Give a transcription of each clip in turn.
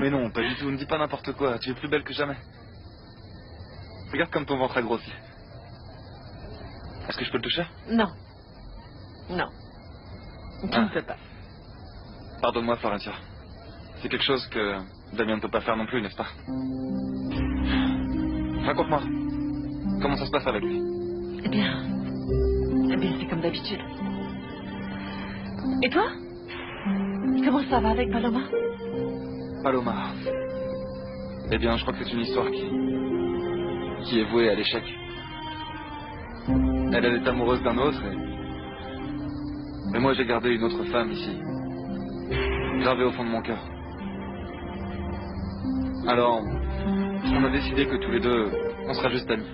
Mais non, pas du tout, ne dis pas n'importe quoi, tu es plus belle que jamais. Regarde comme ton ventre a grossi. Est-ce que je peux le toucher? Non. Non. Tu ne peux pas. Pardonne-moi, Florentia. C'est quelque chose que Damien ne peut pas faire non plus, n'est-ce pas? Raconte-moi. Comment ça se passe avec lui? Eh bien, c'est comme d'habitude. Et toi? Comment ça va avec Paloma? Paloma. Eh bien, je crois que c'est une histoire qui est vouée à l'échec. Elle est amoureuse d'un autre et moi j'ai gardé une autre femme ici. Gravée au fond de mon cœur. Alors, on a décidé que tous les deux, on sera juste amis.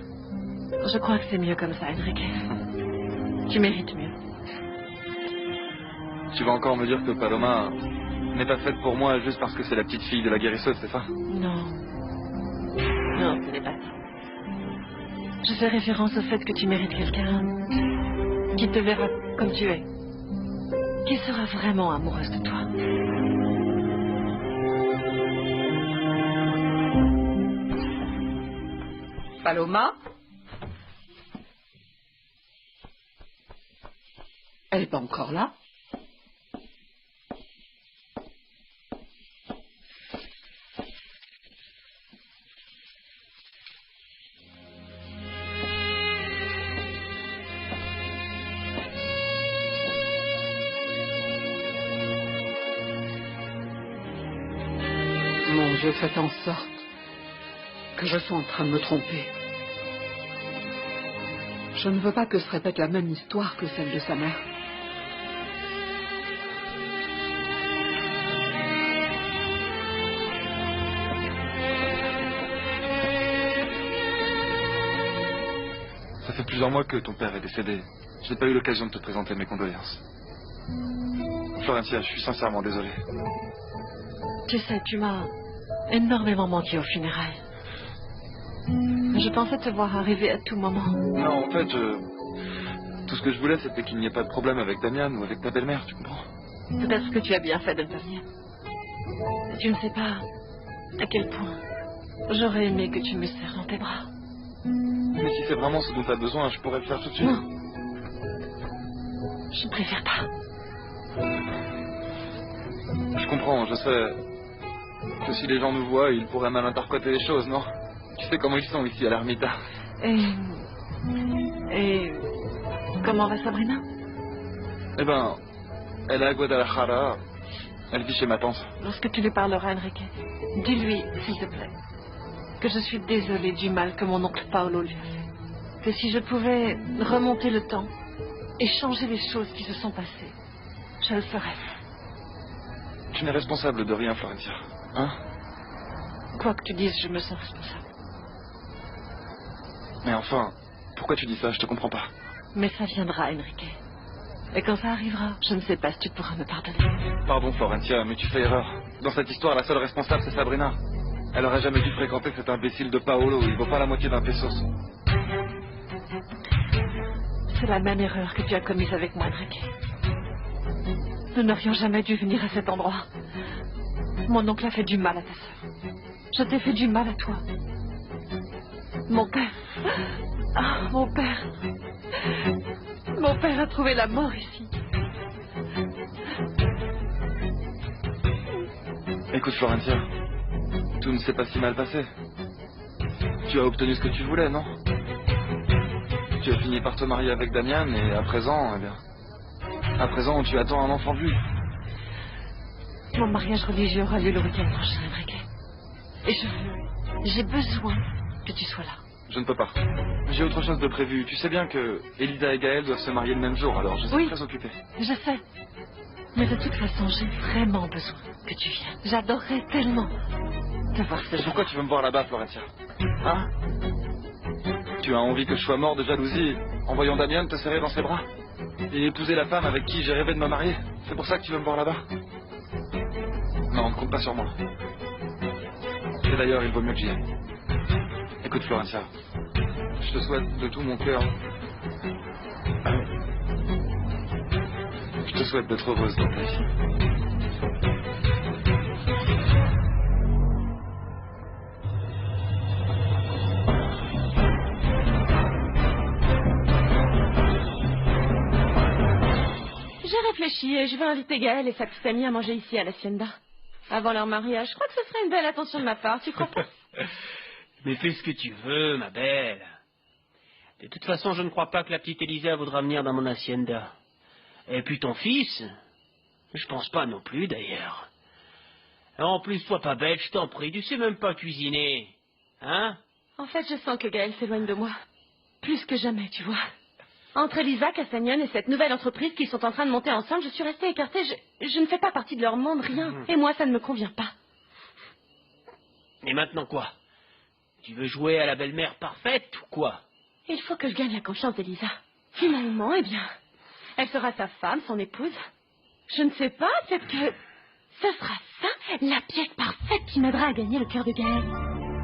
Je crois que c'est mieux comme ça, Enrique. Tu mérites mieux. Tu vas encore me dire que Paloma n'est pas faite pour moi juste parce que c'est la petite fille de la guérisseuse, c'est ça? Non. Non, ce n'est pas ça. Je fais référence au fait que tu mérites quelqu'un qui te verra comme tu es. Qui sera vraiment amoureuse de toi. Paloma? Elle n'est pas encore là? Mon Dieu, faites en sorte que je sois en train de me tromper. Je ne veux pas que se répète la même histoire que celle de sa mère. Ça fait plusieurs mois que ton père est décédé. Je n'ai pas eu l'occasion de te présenter mes condoléances. Florentia, je suis sincèrement désolé. Tu sais, tu m'as énormément manqué aux funérailles. Je pensais te voir arriver à tout moment. Non, en fait, tout ce que je voulais, c'était qu'il n'y ait pas de problème avec Damian ou avec ta belle-mère, tu comprends? Peut-être que tu as bien fait de ne pas venir. Tu ne sais pas à quel point j'aurais aimé que tu me serres dans tes bras. Mais si c'est vraiment ce dont tu as besoin, je pourrais le faire tout de suite. Non. Je préfère pas. Je comprends, je sais que si les gens nous voient, ils pourraient mal interpréter les choses, non? Tu sais comment ils sont ici à l'ermita. Et comment va Sabrina? Eh ben, elle est à Guadalajara. Elle vit chez ma tante. Lorsque tu lui parleras, Enrique, dis-lui, s'il te plaît, que je suis désolée du mal que mon oncle Paolo lui a fait. Que si je pouvais remonter le temps et changer les choses qui se sont passées, je le ferais. Tu n'es responsable de rien, Florentia. Hein? Quoi que tu dises, je me sens responsable. Mais enfin, pourquoi tu dis ça? Je te comprends pas. Mais ça viendra, Enrique. Et quand ça arrivera, je ne sais pas si tu pourras me pardonner. Pardon, Florentia, mais tu fais erreur. Dans cette histoire, la seule responsable, c'est Sabrina. Elle aurait jamais dû fréquenter cet imbécile de Paolo. Il vaut pas la moitié d'un pesos. C'est la même erreur que tu as commise avec moi, Enrique. Nous n'aurions jamais dû venir à cet endroit. Mon oncle a fait du mal à ta sœur. Je t'ai fait du mal à toi. Mon père... Ah, mon père... Mon père a trouvé la mort ici. Écoute, Florentia, tout ne s'est pas si mal passé. Tu as obtenu ce que tu voulais, non? Tu as fini par te marier avec Damian et à présent, eh bien... À présent, tu attends un enfant de lui. Mon mariage religieux aura lieu le week-end prochain, Enrique. Et j'ai besoin que tu sois là. Je ne peux pas. J'ai autre chose de prévu. Tu sais bien que Elisa et Gaël doivent se marier le même jour, alors je suis très occupé. Je sais. Mais de toute façon, j'ai vraiment besoin que tu viennes. J'adorerais tellement te voir ce jour. Pourquoi tu veux me voir là-bas, Florentia? Hein? Tu as envie que je sois mort de jalousie en voyant Damian te serrer dans ses bras et épouser la femme avec qui j'ai rêvé de me marier? C'est pour ça que tu veux me voir là-bas? Non, ne compte pas sur moi. Et d'ailleurs, il vaut mieux que j'y aille. Écoute, Florentia, je te souhaite de tout mon cœur. Je te souhaite d'être heureuse dans ta vie. réfléchi et je vais inviter Gaël et sa petite amie à manger ici à l'Hacienda. Avant leur mariage, je crois que ce serait une belle attention de ma part, tu crois pas? Mais fais ce que tu veux, ma belle. De toute façon, je ne crois pas que la petite Elisa voudra venir dans mon hacienda. Et puis ton fils, je pense pas non plus d'ailleurs. En plus, sois pas bête, je t'en prie, tu sais même pas cuisiner. Hein? En fait, je sens que Gaël s'éloigne de moi. Plus que jamais, tu vois. Entre Elisa, Castagnon et cette nouvelle entreprise qu'ils sont en train de monter ensemble, je suis restée écartée. Je ne fais pas partie de leur monde, rien. Et moi, ça ne me convient pas. Et maintenant quoi? Tu veux jouer à la belle-mère parfaite ou quoi? Il faut que je gagne la confiance d'Elisa. Finalement, eh bien, elle sera sa femme, son épouse. Je ne sais pas, peut-être que ce sera ça, la pièce parfaite qui m'aidera à gagner le cœur de Gaël.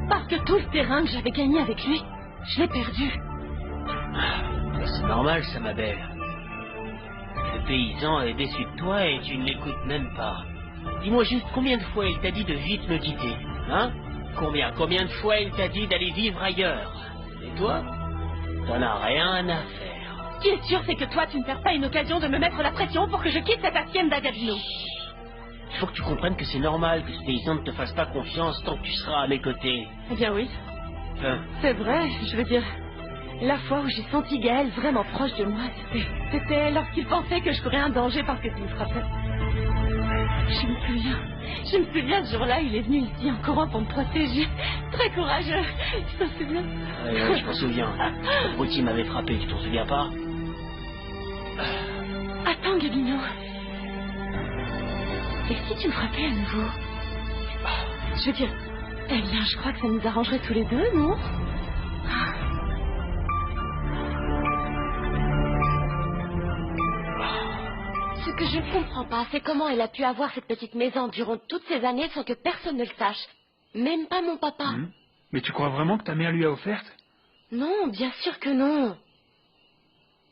Parce que tout le terrain que j'avais gagné avec lui, je l'ai perdu. C'est normal, ça, ma belle. Le paysan est déçu de toi et tu ne l'écoutes même pas. Dis-moi juste combien de fois il t'a dit de vite me quitter, hein? Combien de fois il t'a dit d'aller vivre ailleurs? Et toi, t'en as rien à faire. Ce qui est sûr, c'est que toi, tu ne perds pas une occasion de me mettre la pression pour que je quitte cette hacienda Gabino. Il faut que tu comprennes que c'est normal que ce paysan ne te fasse pas confiance tant que tu seras à mes côtés. Eh bien oui, Hein? c'est vrai, je veux dire... La fois où j'ai senti Gaël vraiment proche de moi, c'était lorsqu'il pensait que je courais un danger parce que tu me frappais. Je me souviens, ce jour-là, il est venu ici en courant pour me protéger. Très courageux, tu t'en souviens? Ouais, je m'en souviens. Le potier m'avait frappé, tu t'en souviens pas? Attends, Gabino. Et si tu me frappais à nouveau? Je veux dire, eh bien, je crois que ça nous arrangerait tous les deux, non? Ce que je ne comprends pas, c'est comment elle a pu avoir cette petite maison durant toutes ces années sans que personne ne le sache. Même pas mon papa. Mais tu crois vraiment que ta mère lui a offerte? Non, bien sûr que non.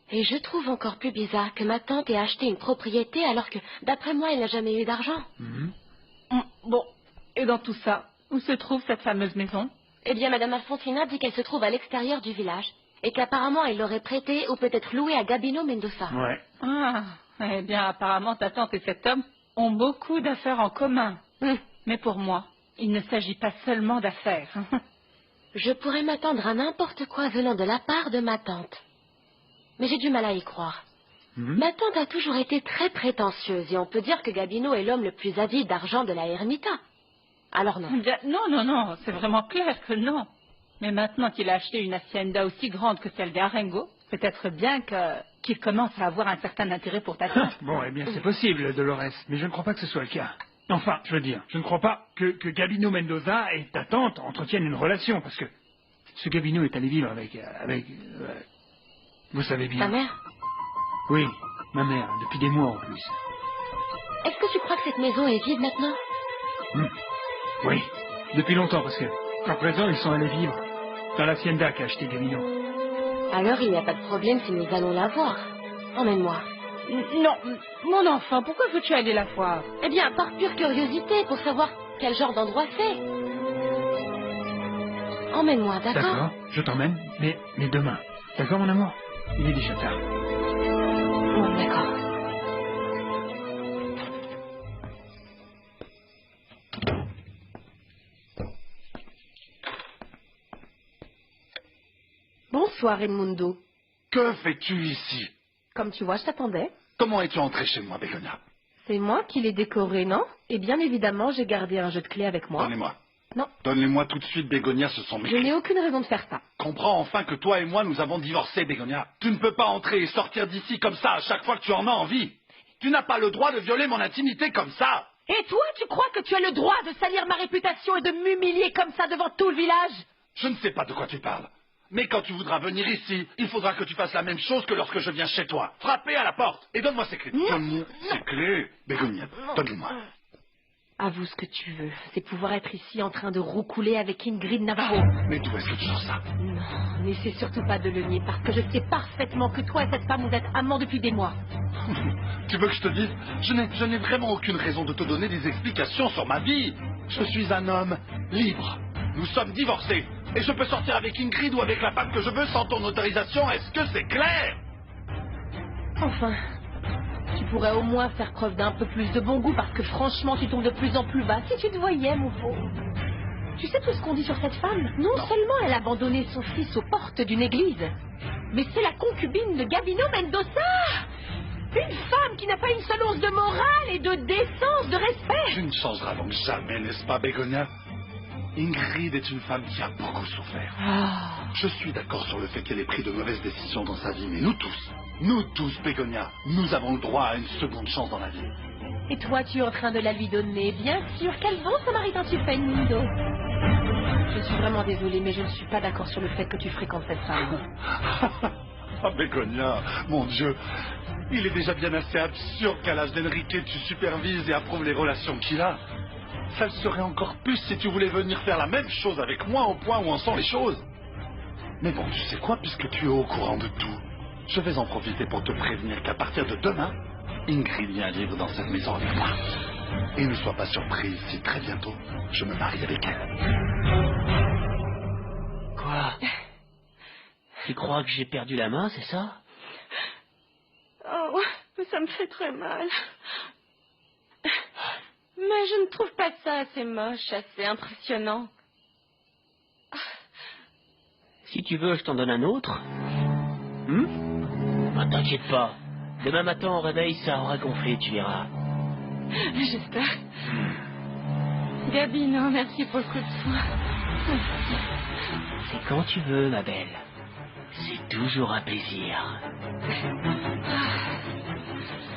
Et je trouve encore plus bizarre que ma tante ait acheté une propriété alors que, d'après moi, elle n'a jamais eu d'argent. Bon, et dans tout ça, où se trouve cette fameuse maison? Eh bien, Madame Alfonsina dit qu'elle se trouve à l'extérieur du village et qu'apparemment elle l'aurait prêtée ou peut-être louée à Gabino Mendoza. Ouais. Ah, eh bien, apparemment, ta tante et cet homme ont beaucoup d'affaires en commun. Mais pour moi, il ne s'agit pas seulement d'affaires. Je pourrais m'attendre à n'importe quoi venant de la part de ma tante. Mais j'ai du mal à y croire. Ma tante a toujours été très prétentieuse et on peut dire que Gabino est l'homme le plus avide d'argent de la Ermita. Alors non. Eh bien, non, c'est vraiment clair que non. Mais maintenant qu'il a acheté une hacienda aussi grande que celle d'Arengo, peut-être bien qu'il commence à avoir un certain intérêt pour ta tante. Bon, eh bien, c'est possible, Dolores, mais je ne crois pas que ce soit le cas. Enfin, je veux dire, je ne crois pas que Gabino Mendoza et ta tante entretiennent une relation, parce que ce Gabino est allé vivre avec vous savez bien. Ta mère? Oui, ma mère, depuis des mois en plus. Est-ce que tu crois que cette maison est vide maintenant? Oui, depuis longtemps, parce que, à présent, ils sont allés vivre dans l'hacienda qu'a acheté Gabino. Alors il n'y a pas de problème si nous allons la voir. Emmène-moi. Non, mon enfant, pourquoi veux-tu aller la voir? Eh bien, par pure curiosité, pour savoir quel genre d'endroit c'est. Emmène-moi, d'accord? D'accord, je t'emmène, mais demain. D'accord, mon amour? Il est déjà tard. Bon, d'accord. Bonsoir, Edmundo. Que fais-tu ici? Comme tu vois, je t'attendais. Comment es-tu entré chez moi, Bégonia? C'est moi qui l'ai décoré, non? Et bien évidemment, j'ai gardé un jeu de clés avec moi. Donnez-moi. Non. Donne-les-moi tout de suite, Bégonia, ce sont mes Je n'ai clés. aucune raison de faire ça. Comprends enfin que toi et moi, nous avons divorcé, Bégonia. Tu ne peux pas entrer et sortir d'ici comme ça à chaque fois que tu en as envie. Tu n'as pas le droit de violer mon intimité comme ça. Et toi, tu crois que tu as le droit de salir ma réputation et de m'humilier comme ça devant tout le village? Je ne sais pas de quoi tu parles. Mais quand tu voudras venir ici, il faudra que tu fasses la même chose que lorsque je viens chez toi. Frapper à la porte et donne-moi ces clés. Donne-moi ces clés. Bégonia, donne-les-moi. Avoue ce que tu veux. C'est pouvoir être ici en train de roucouler avec Ingrid Navarro. Mais d'où est-ce que tu sors ça? Non, n'essaie surtout pas de le nier parce que je sais parfaitement que toi et cette femme vous êtes amants depuis des mois. Tu veux que je te dise? Je n'ai vraiment aucune raison de te donner des explications sur ma vie. Je suis un homme libre. Nous sommes divorcés. Et je peux sortir avec Ingrid ou avec la femme que je veux sans ton autorisation. Est-ce que c'est clair? Enfin, Tu pourrais au moins faire preuve d'un peu plus de bon goût parce que franchement, tu tombes de plus en plus bas. Si tu te voyais, mon pauvre. Tu sais tout ce qu'on dit sur cette femme? Non seulement elle a abandonné son fils aux portes d'une église, mais c'est la concubine de Gabino Mendoza. Une femme qui n'a pas une seule once de morale et de décence, de respect. Tu ne changeras donc jamais, n'est-ce pas, Bégonia? Ingrid est une femme qui a beaucoup souffert. Je suis d'accord sur le fait qu'elle ait pris de mauvaises décisions dans sa vie, mais nous tous, Bégonia, nous avons le droit à une seconde chance dans la vie. Et toi, tu es en train de la lui donner. Bien sûr, quel bon samaritain tu fais, Nindo. Je suis vraiment désolée, mais je ne suis pas d'accord sur le fait que tu fréquentes cette femme. Ah, Bégonia, mon Dieu, il est déjà bien assez absurde qu'à l'âge d'Enrique, tu supervises et approuves les relations qu'il a. Ça le serait encore plus si tu voulais venir faire la même chose avec moi au point où en sont les choses. Mais bon, tu sais quoi, puisque tu es au courant de tout, je vais en profiter pour te prévenir qu'à partir de demain, Ingrid vient vivre dans cette maison avec moi. Et ne sois pas surprise si très bientôt, je me marie avec elle. Quoi? Tu crois que j'ai perdu la main, c'est ça? Oh, ça me fait très mal. Mais je ne trouve pas ça assez moche, assez impressionnant. Si tu veux, je t'en donne un autre. Ah, t'inquiète pas. Demain matin, au réveil, ça aura gonflé, tu verras. J'espère. Gabino, merci pour le coup de soin. C'est quand tu veux, ma belle. C'est toujours un plaisir.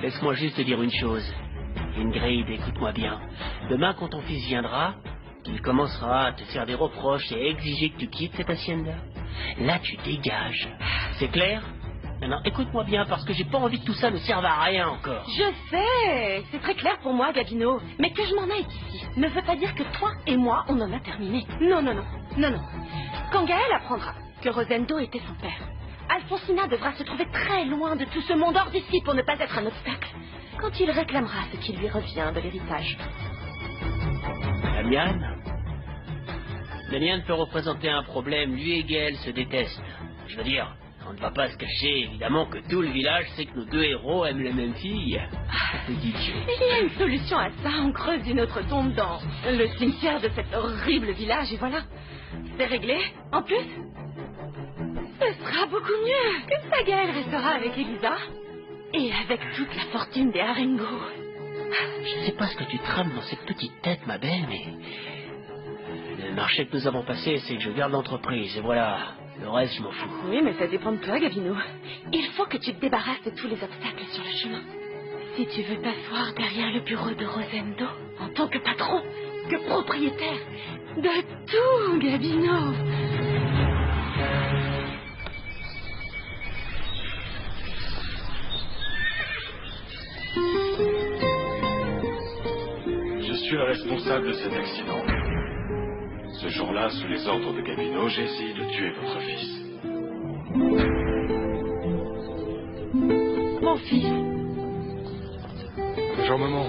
Laisse-moi juste te dire une chose. Ingrid, écoute-moi bien. Demain, quand ton fils viendra, il commencera à te faire des reproches et à exiger que tu quittes cette hacienda. Là, tu dégages. C'est clair? Maintenant, écoute-moi bien, parce que j'ai pas envie que tout ça ne serve à rien encore. Je sais, c'est très clair pour moi, Gabino. Mais que je m'en aille d'ici ne veut pas dire que toi et moi, on en a terminé. Non. Quand Gaël apprendra que Rosendo était son père, Alfonsina devra se trouver très loin de tout ce monde hors d'ici pour ne pas être un obstacle. Quand il réclamera ce qui lui revient de l'héritage. Damian peut représenter un problème. Lui et Gaël se détestent. Je veux dire, on ne va pas se cacher, évidemment, que tout le village sait que nos deux héros aiment les mêmes filles. Petit Dieu. Il y a une solution à ça. On creuse une autre tombe dans le cimetière de cet horrible village et voilà. C'est réglé. En plus, ce sera beaucoup mieux que ça. Gaël restera avec Elisa et avec toute la fortune des Arengo. Je ne sais pas ce que tu trames dans cette petite tête, ma belle, mais le marché que nous avons passé, c'est que je garde l'entreprise, et voilà. Le reste, je m'en fous. Oui, mais ça dépend de toi, Gabino. Il faut que tu te débarrasses de tous les obstacles sur le chemin. Si tu veux t'asseoir derrière le bureau de Rosendo, en tant que patron, que propriétaire, de tout, Gabino. Je suis le responsable de cet accident. Ce jour-là, sous les ordres de Gabino, j'ai essayé de tuer votre fils. Mon fils. Bonjour, maman.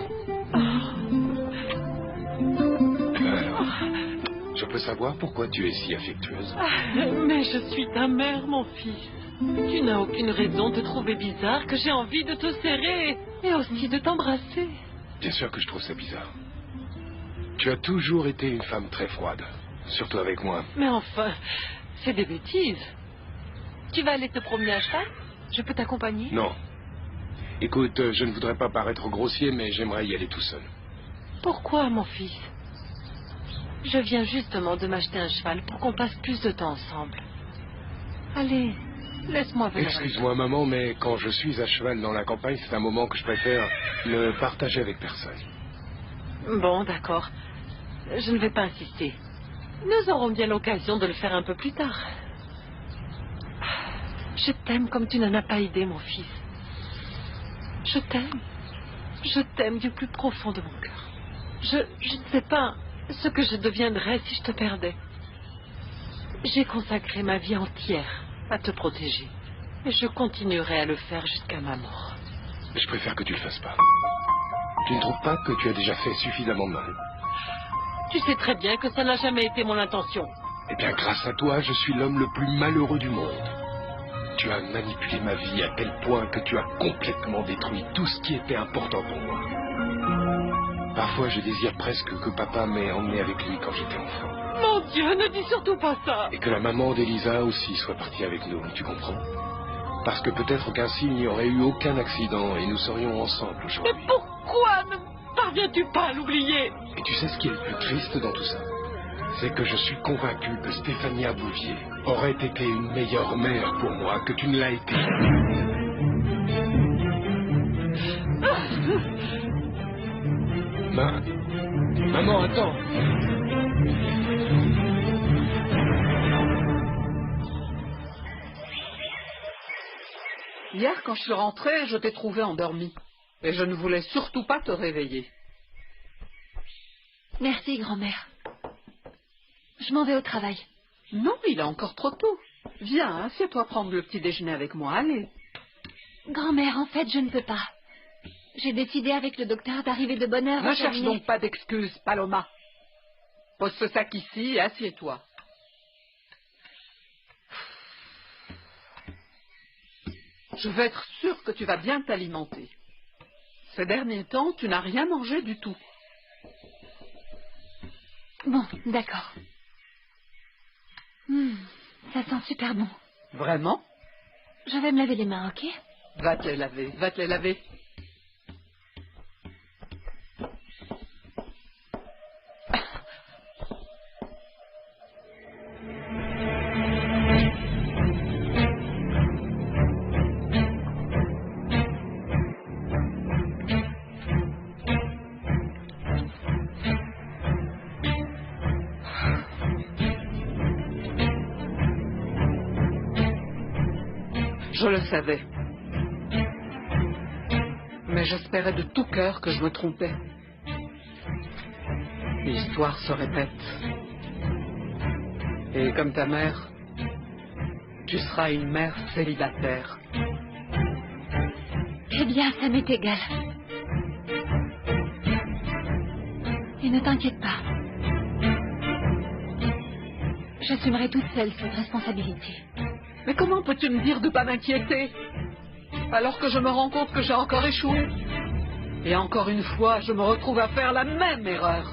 Je peux savoir pourquoi tu es si affectueuse? Mais je suis ta mère, mon fils. Tu n'as aucune raison de trouver bizarre que j'ai envie de te serrer et aussi de t'embrasser. Bien sûr que je trouve ça bizarre. Tu as toujours été une femme très froide, surtout avec moi. Mais enfin, c'est des bêtises. Tu vas aller te promener à cheval? Je peux t'accompagner? Non. Écoute, je ne voudrais pas paraître grossier, mais j'aimerais y aller tout seul. Pourquoi, mon fils? Je viens justement de m'acheter un cheval pour qu'on passe plus de temps ensemble. Allez, laisse-moi venir. Excuse-moi, maman, mais quand je suis à cheval dans la campagne, c'est un moment que je préfère ne partager avec personne. Bon, d'accord. Je ne vais pas insister. Nous aurons bien l'occasion de le faire un peu plus tard. Je t'aime comme tu n'en as pas idée, mon fils. Je t'aime. Je t'aime du plus profond de mon cœur. Je ne sais pas ce que je deviendrais si je te perdais. J'ai consacré ma vie entière à te protéger. Et je continuerai à le faire jusqu'à ma mort. Je préfère que tu le fasses pas. Tu ne trouves pas que tu as déjà fait suffisamment de mal? Tu sais très bien que ça n'a jamais été mon intention. Eh bien, grâce à toi, je suis l'homme le plus malheureux du monde. Tu as manipulé ma vie à tel point que tu as complètement détruit tout ce qui était important pour moi. Parfois, je désire presque que papa m'ait emmené avec lui quand j'étais enfant. Mon Dieu, ne dis surtout pas ça. Et que la maman d'Elisa aussi soit partie avec nous, tu comprends? Parce que peut-être qu'ainsi il n'y aurait eu aucun accident et nous serions ensemble aujourd'hui. Mais pourquoi ne parviens-tu pas à l'oublier? Et tu sais ce qui est le plus triste dans tout ça? C'est que je suis convaincu que Stéphania Bouvier aurait été une meilleure mère pour moi que tu ne l'as été. Maman, attends. Hier, quand je suis rentrée, je t'ai trouvé endormie. Et je ne voulais surtout pas te réveiller. Merci, grand-mère. Je m'en vais au travail. Non, il est encore trop tôt. Viens, assieds-toi prendre le petit déjeuner avec moi, allez. Grand-mère, en fait, je ne peux pas. J'ai décidé avec le docteur d'arriver de bonne heure. Ne cherche donc pas d'excuses, Paloma. Pose ce sac ici et assieds-toi. Je veux être sûre que tu vas bien t'alimenter. Ces derniers temps, tu n'as rien mangé du tout. Bon, d'accord. Ça sent super bon. Vraiment? Je vais me laver les mains, ok? Va te les laver, va te les laver. Je le savais. Mais j'espérais de tout cœur que je me trompais. L'histoire se répète. Et comme ta mère, tu seras une mère célibataire. Eh bien, ça m'est égal. Et ne t'inquiète pas. J'assumerai toute seule cette responsabilité. Mais comment peux-tu me dire de pas m'inquiéter, alors que je me rends compte que j'ai encore échoué? Et encore une fois, je me retrouve à faire la même erreur.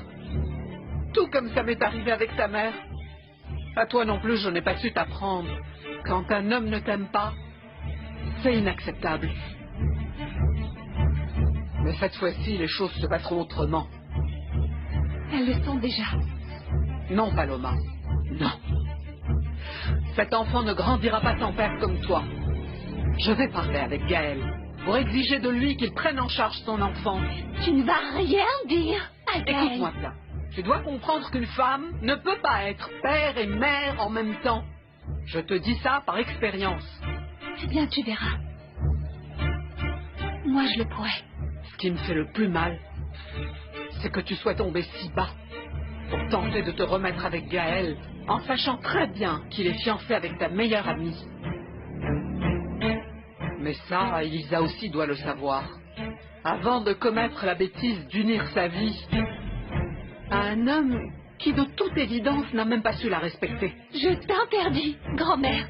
Tout comme ça m'est arrivé avec ta mère. À toi non plus, je n'ai pas su t'apprendre. Quand un homme ne t'aime pas, c'est inacceptable. Mais cette fois-ci, les choses se passeront autrement. Elles le sont déjà. Non, Paloma. Non. Cet enfant ne grandira pas sans père comme toi. Je vais parler avec Gaël pour exiger de lui qu'il prenne en charge son enfant. Tu ne vas rien dire à Gaël. Écoute-moi bien. Tu dois comprendre qu'une femme ne peut pas être père et mère en même temps. Je te dis ça par expérience. Eh bien, tu verras. Moi, je le pourrais. Ce qui me fait le plus mal, c'est que tu sois tombé si bas pour tenter de te remettre avec Gaël, en sachant très bien qu'il est fiancé avec ta meilleure amie. Mais ça, Elisa aussi doit le savoir. Avant de commettre la bêtise d'unir sa vie à un homme qui, de toute évidence, n'a même pas su la respecter. Je t'interdis, grand-mère,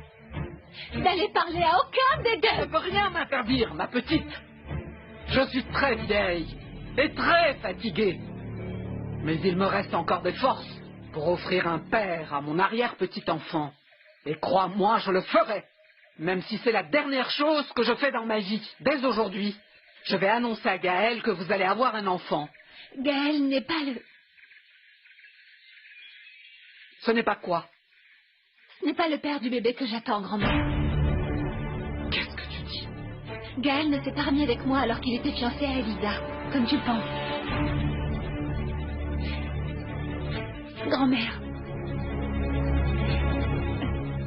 d'aller parler à aucun des Je ne deux. peux rien m'interdire, ma petite. Je suis très vieille et très fatiguée. Mais il me reste encore des forces pour offrir un père à mon arrière-petit-enfant. Et crois-moi, je le ferai. Même si c'est la dernière chose que je fais dans ma vie. Dès aujourd'hui, je vais annoncer à Gaël que vous allez avoir un enfant. Gaël n'est pas le... Ce n'est pas quoi? Ce n'est pas le père du bébé que j'attends, grand-mère. Qu'est-ce que tu dis? Gaël ne s'est pas remis avec moi alors qu'il était fiancé à Elisa, comme tu le penses. Grand-mère,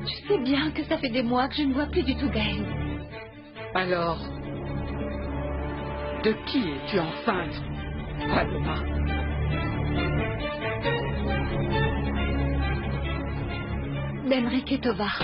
tu sais bien que ça fait des mois que je ne vois plus du tout Gaël. Alors, de qui es-tu enceinte, Paloma? d'Enrique Tovar.